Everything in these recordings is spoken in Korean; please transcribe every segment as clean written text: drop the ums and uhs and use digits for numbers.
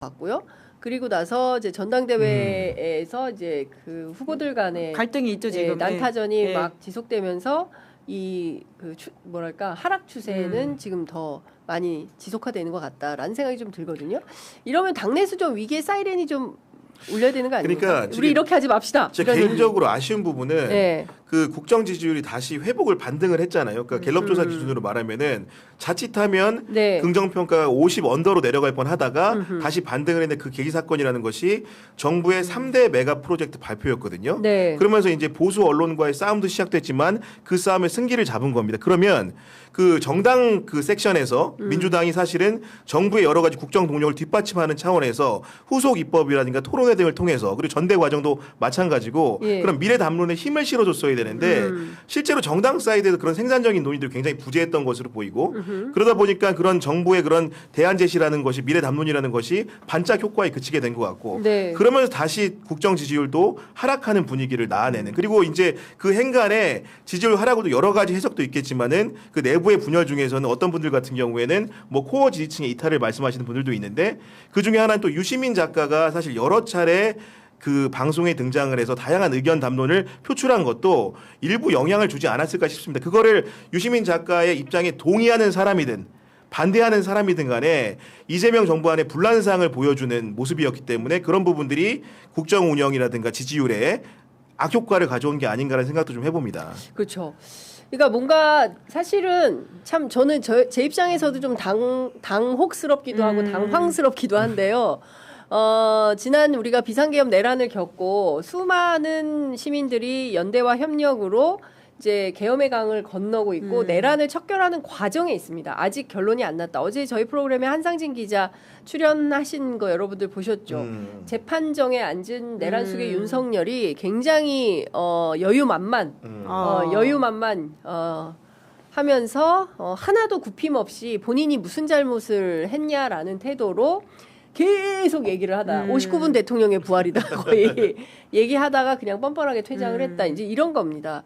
같고요. 그리고 나서 이제 전당대회에서 이제 그 후보들 간의 갈등이 있죠 지금. 난타전이 막 지속되면서 이 그 뭐랄까 하락 추세는 지금 더 많이 지속화되는 것 같다라는 생각이 좀 들거든요. 이러면 당내에서 좀 위기의 사이렌이 좀 울려야 되는 거 아닙니까? 그러니까 우리 이렇게 하지 맙시다. 제 개인적으로 아쉬운 부분은 네. 그 국정 지지율이 다시 회복을 반등을 했잖아요. 그러니까 갤럽 조사 기준으로 말하면은 자칫하면 네. 긍정 평가가 50 언더로 내려갈 뻔하다가 다시 반등을 했는데 그 계기 사건이라는 것이 정부의 3대 메가 프로젝트 발표였거든요. 네. 그러면서 이제 보수 언론과의 싸움도 시작됐지만 그 싸움의 승기를 잡은 겁니다. 그러면 그 정당 그 섹션에서 민주당이 사실은 정부의 여러 가지 국정 동력을 뒷받침하는 차원에서 후속 입법이라든가 토론회 등을 통해서 그리고 전대 과정도 마찬가지고 예. 그런 미래 담론에 힘을 실어줬어야 되는데 실제로 정당 사이드에서 그런 생산적인 논의들이 굉장히 부재했던 것으로 보이고 그러다 보니까 그런 정부의 그런 대안 제시라는 것이 미래 담론이라는 것이 반짝 효과에 그치게 된 것 같고 네. 그러면서 다시 국정 지지율도 하락하는 분위기를 나아내는 그리고 이제 그 행간에 지지율 하락으로 여러 가지 해석도 있겠지만은 그 내부의 분열 중에서는 어떤 분들 같은 경우에는 뭐 코어 지지층의 이탈을 말씀하시는 분들도 있는데 그 중에 하나는 또 유시민 작가가 사실 여러 차례 그 방송에 등장을 해서 다양한 의견 담론을 표출한 것도 일부 영향을 주지 않았을까 싶습니다. 그거를 유시민 작가의 입장에 동의하는 사람이든 반대하는 사람이든 간에 이재명 정부 안에 분란상을 보여주는 모습이었기 때문에 그런 부분들이 국정 운영이라든가 지지율에 악효과를 가져온 게 아닌가라는 생각도 좀 해봅니다. 그렇죠. 그러니까 뭔가 사실은 참 저는 제 입장에서도 좀 당혹스럽기도 하고 당황스럽기도 한데요. 지난 우리가 비상계엄 내란을 겪고 수많은 시민들이 연대와 협력으로 이제 계엄의 강을 건너고 있고 내란을 척결하는 과정에 있습니다. 아직 결론이 안 났다. 어제 저희 프로그램에 한상진 기자 출연하신 거 여러분들 보셨죠? 재판정에 앉은 내란 속의 윤석열이 굉장히 여유만만 하면서 하나도 굽힘 없이 본인이 무슨 잘못을 했냐라는 태도로 계속 얘기를 하다 59분 대통령의 부활이다 거의 얘기하다가 그냥 뻔뻔하게 퇴장을 했다 이제 이런 겁니다.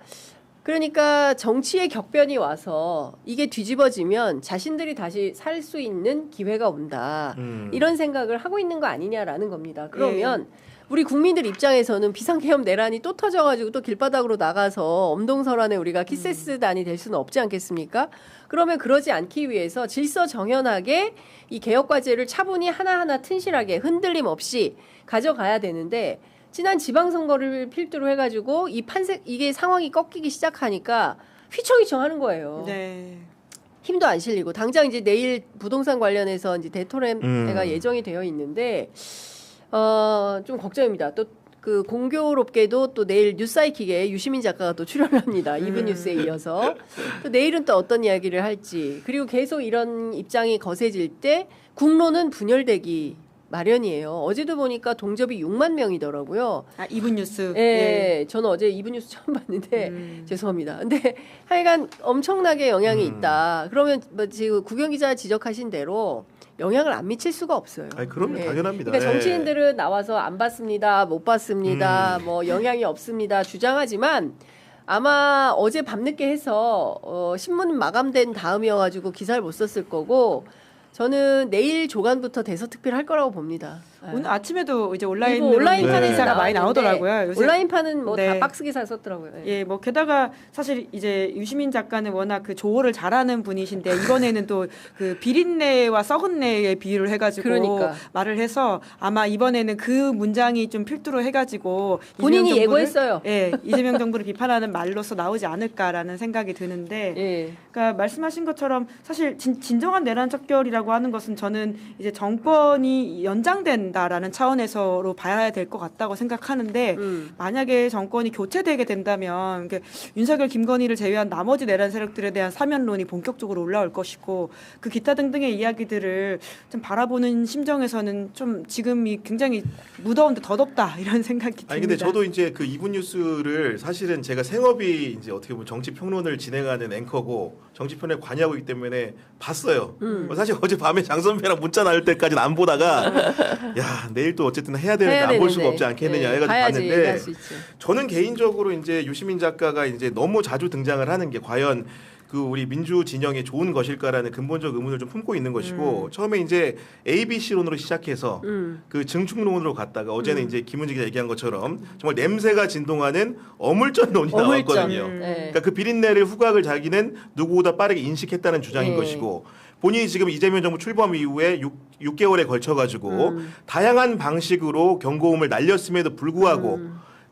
그러니까 정치의 격변이 와서 이게 뒤집어지면 자신들이 다시 살 수 있는 기회가 온다 이런 생각을 하고 있는 거 아니냐라는 겁니다. 그러면 우리 국민들 입장에서는 비상계엄 내란이 또 터져가지고 또 길바닥으로 나가서 엄동설안에 우리가 키세스단이 될 수는 없지 않겠습니까? 그러면 그러지 않기 위해서 질서정연하게 이 개혁과제를 차분히 하나하나 튼실하게 흔들림 없이 가져가야 되는데 지난 지방선거를 필두로 해가지고 이게 상황이 꺾이기 시작하니까 휘청휘청하는 거예요. 네. 힘도 안 실리고 당장 이제 내일 부동산 관련해서 이제 대토론회가 예정이 되어 있는데 좀 걱정입니다. 또 그 공교롭게도 또 내일 뉴스사이킥에 유시민 작가가 또 출연합니다. 이브 뉴스에 이어서 또 내일은 또 어떤 이야기를 할지 그리고 계속 이런 입장이 거세질 때 국론은 분열되기 마련이에요. 어제도 보니까 동접이 6만 명이더라고요. 아, 이분 뉴스. 예, 저는 어제 이분 뉴스 처음 봤는데 죄송합니다. 근데 하여간 엄청나게 영향이 있다. 그러면 뭐 지금 구경 기자 지적하신 대로 영향을 안 미칠 수가 없어요. 아니, 그럼 당연합니다. 그러니까 정치인들은 나와서 안 봤습니다, 못 봤습니다, 뭐 영향이 없습니다 주장하지만 아마 어제 밤늦게 해서 신문 마감된 다음이어가지고 기사를 못 썼을 거고 저는 내일 조간부터 대서특필 할 거라고 봅니다. 오늘 아침에도 이제 온라인판에 기사가 많이 나오더라고요. 요새. 온라인판은 뭐 다 박스 기사 썼더라고요. 예, 뭐 게다가 사실 이제 유시민 작가는 워낙 그 조어를 잘하는 분이신데 이번에는 또 그 비린내와 썩은 내에 비유를 해가지고 그러니까. 말을 해서 아마 이번에는 그 문장이 좀 필두로 해가지고 본인이 예고했어요. 예, 이재명 정부를 비판하는 말로서 나오지 않을까라는 생각이 드는데, 예. 그러니까 말씀하신 것처럼 사실 진정한 내란 척결이라고 하는 것은 저는 이제 정권이 연장된다라는 차원에서로 봐야 될 것 같다고 생각하는데 만약에 정권이 교체되게 된다면 윤석열, 김건희를 제외한 나머지 내란 세력들에 대한 사면론이 본격적으로 올라올 것이고 그 기타 등등의 이야기들을 좀 바라보는 심정에서는 좀 지금이 굉장히 무더운데 더 덥다 이런 생각이 듭니다. 아니 근데 저도 이제 그 이분 뉴스를 사실은 제가 생업이 이제 어떻게 보면 정치 평론을 진행하는 앵커고 정치편에 관여하고 있기 때문에 봤어요. 사실 어제 밤에 장 선배랑 문자 나올 때까지는 안 보다가 야 내일 또 어쨌든 해야 되는데 안 볼 수가 없지 않겠느냐 해가지고 봤는데 저는 개인적으로 이제 유시민 작가가 이제 너무 자주 등장을 하는 게 과연 그 우리 민주 진영에 좋은 것일까라는 근본적 의문을 좀 품고 있는 것이고 처음에 이제 ABC론으로 시작해서 그 증축론으로 갔다가 어제는 이제 김은지 기자 얘기한 것처럼 정말 냄새가 진동하는 어물전론이 나왔거든요. 네. 그러니까 그 비린내를 후각을 자기는 누구보다 빠르게 인식했다는 주장인 네. 것이고 본인이 지금 이재명 정부 출범 이후에 6개월에 걸쳐가지고 다양한 방식으로 경고음을 날렸음에도 불구하고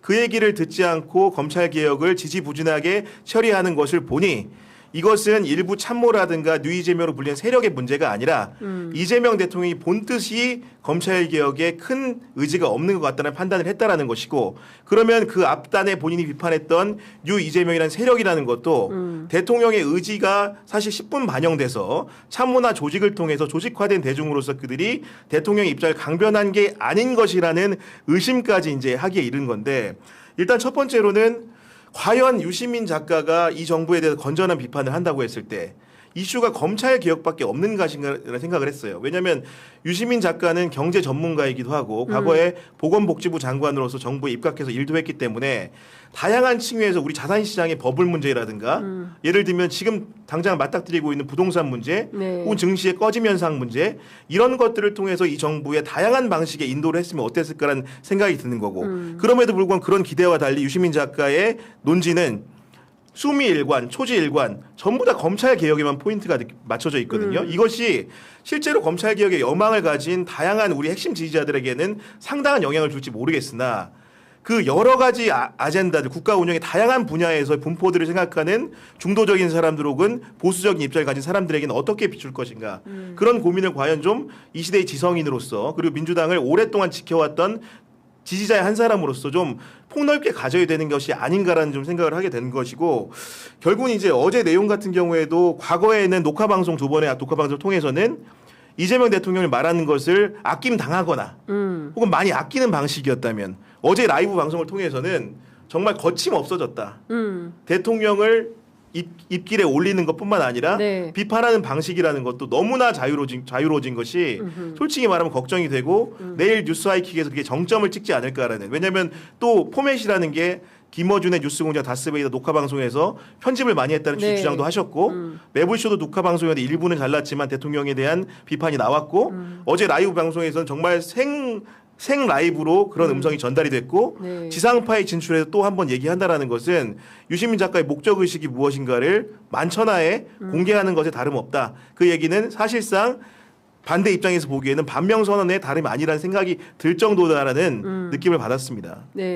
그 얘기를 듣지 않고 검찰 개혁을 지지부진하게 처리하는 것을 보니 이것은 일부 참모라든가 뉴이재명으로 불리는 세력의 문제가 아니라 이재명 대통령이 본뜻이 검찰 개혁에 큰 의지가 없는 것 같다는 판단을 했다라는 것이고 그러면 그 앞단에 본인이 비판했던 뉴이재명이라는 세력이라는 것도 대통령의 의지가 사실 10분 반영돼서 참모나 조직을 통해서 조직화된 대중으로서 그들이 대통령의 입장을 강변한 게 아닌 것이라는 의심까지 이제 하기에 이른 건데 일단 첫 번째로는 과연 유시민 작가가 이 정부에 대해서 건전한 비판을 한다고 했을 때 이슈가 검찰 개혁밖에 없는 것인가라는 생각을 했어요. 왜냐하면 유시민 작가는 경제 전문가이기도 하고 과거에 보건복지부 장관으로서 정부에 입각해서 일도 했기 때문에 다양한 층위에서 우리 자산시장의 버블 문제라든가 예를 들면 지금 당장 맞닥뜨리고 있는 부동산 문제 네. 혹은 증시의 꺼짐 현상 문제 이런 것들을 통해서 이 정부의 다양한 방식의 인도를 했으면 어땠을까라는 생각이 드는 거고 그럼에도 불구하고 그런 기대와 달리 유시민 작가의 논지는 수미일관, 초지일관 전부 다 검찰 개혁에만 포인트가 맞춰져 있거든요. 이것이 실제로 검찰 개혁의 여망을 가진 다양한 우리 핵심 지지자들에게는 상당한 영향을 줄지 모르겠으나 그 여러 가지 아젠다들, 국가 운영의 다양한 분야에서 분포들을 생각하는 중도적인 사람들 혹은 보수적인 입장을 가진 사람들에게는 어떻게 비출 것인가 그런 고민을 과연 좀 이 시대의 지성인으로서 그리고 민주당을 오랫동안 지켜왔던 지지자의 한 사람으로서 좀 폭넓게 가져야 되는 것이 아닌가라는 좀 생각을 하게 된 것이고 결국은 이제 어제 내용 같은 경우에도 과거에는 녹화방송 두 번의 녹화방송을 통해서는 이재명 대통령이 말하는 것을 아낌 당하거나 혹은 많이 아끼는 방식이었다면 어제 라이브 방송을 통해서는 정말 거침없어졌다. 대통령을 입길에 올리는 것뿐만 아니라 네. 비판하는 방식이라는 것도 너무나 자유로워진 것이 솔직히 말하면 걱정이 되고 내일 뉴스 하이킥에서 그게 정점을 찍지 않을까라는 왜냐하면 또 포맷이라는 게 김어준의 뉴스공장 다스베이더 녹화방송에서 편집을 많이 했다는 네. 주장도 하셨고 매불쇼도 녹화방송이었는데 일부는 잘랐지만 대통령에 대한 비판이 나왔고 어제 라이브 방송에서는 정말 생 라이브로 그런 음성이 전달이 됐고 네. 지상파에 진출해서 또 한 번 얘기한다라는 것은 유시민 작가의 목적의식이 무엇인가를 만천하에 공개하는 것에 다름없다. 그 얘기는 사실상 반대 입장에서 보기에는 반명선언의 다름이 아니라는 생각이 들 정도다라는 느낌을 받았습니다. 네.